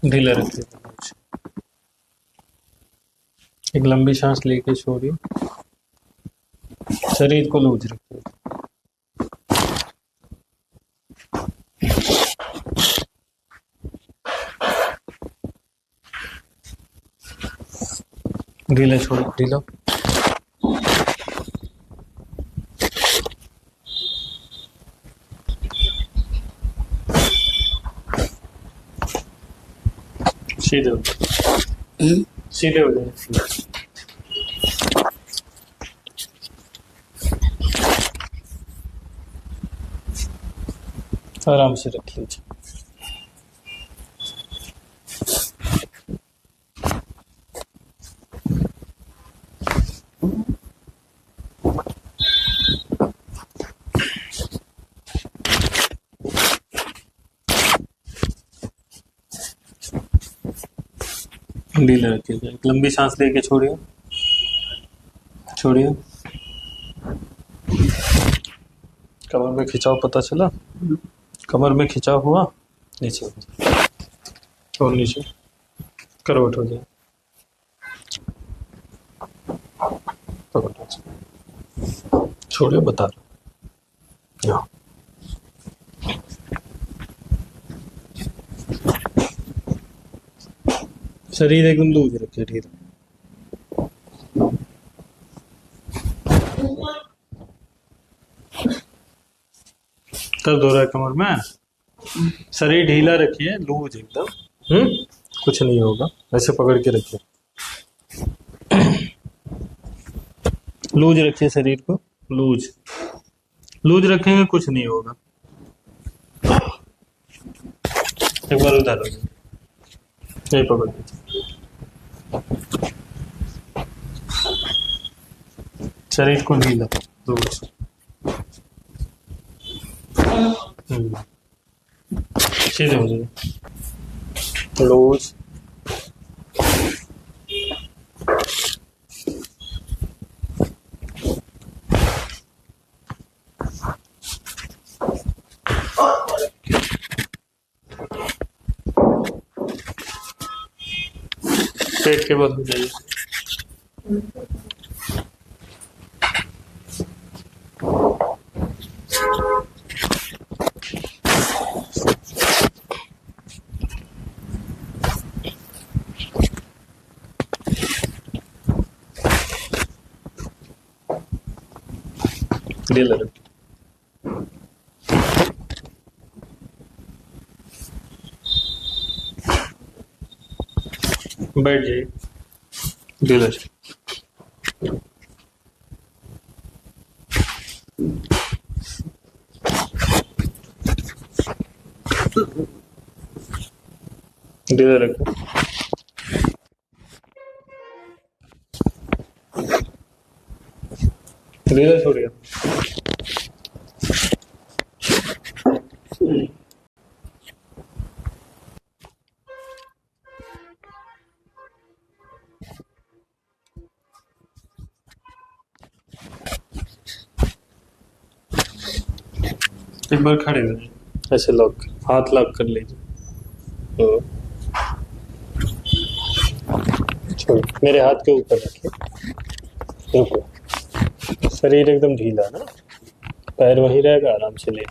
ढीला रखिए। एक लंबी सांस लेके छोड़िए। शरीर को लूज रखिए। ढीला छोड़िए, ढीला। सीधे हो जाए, सीधे हो जाए। आराम से रख लीजिए। ढीला रखिएगा। एक लंबी सांस लेके छोड़िए, छोड़िए। कमर में खिंचाव पता चला? कमर में खिंचाव हुआ? नीचे और नीचे करवट हो जाए। छोड़िए, बता रहा हूँ। शरीर एकदम लूज रखिए, ढीला। दर्द हो रहा है कमर में? शरीर ढीला रखिए, लूज एकदम। कुछ नहीं होगा, ऐसे पकड़ के रखिए। लूज रखिए शरीर को, लूज लूज रखेंगे, कुछ नहीं होगा। एक बार उधर हो जाए, यही पकड़ लीजिए। शरीर को ढीला, लूज। सीधे हो जाए, लूज। पेट के बल हो जाइए। ढीला रखिए। बैठ जाइए, ढीला से। ढीला रखो। ढीला छोड़िए। एक बार खड़े हो जाइए, ऐसे लॉक, हाथ लॉक कर लीजिए। छोड़िए, मेरे हाथ के ऊपर रखिए। रुको, शरीर एकदम ढीला ना, पैर वहीं रहेगा, आराम से ले।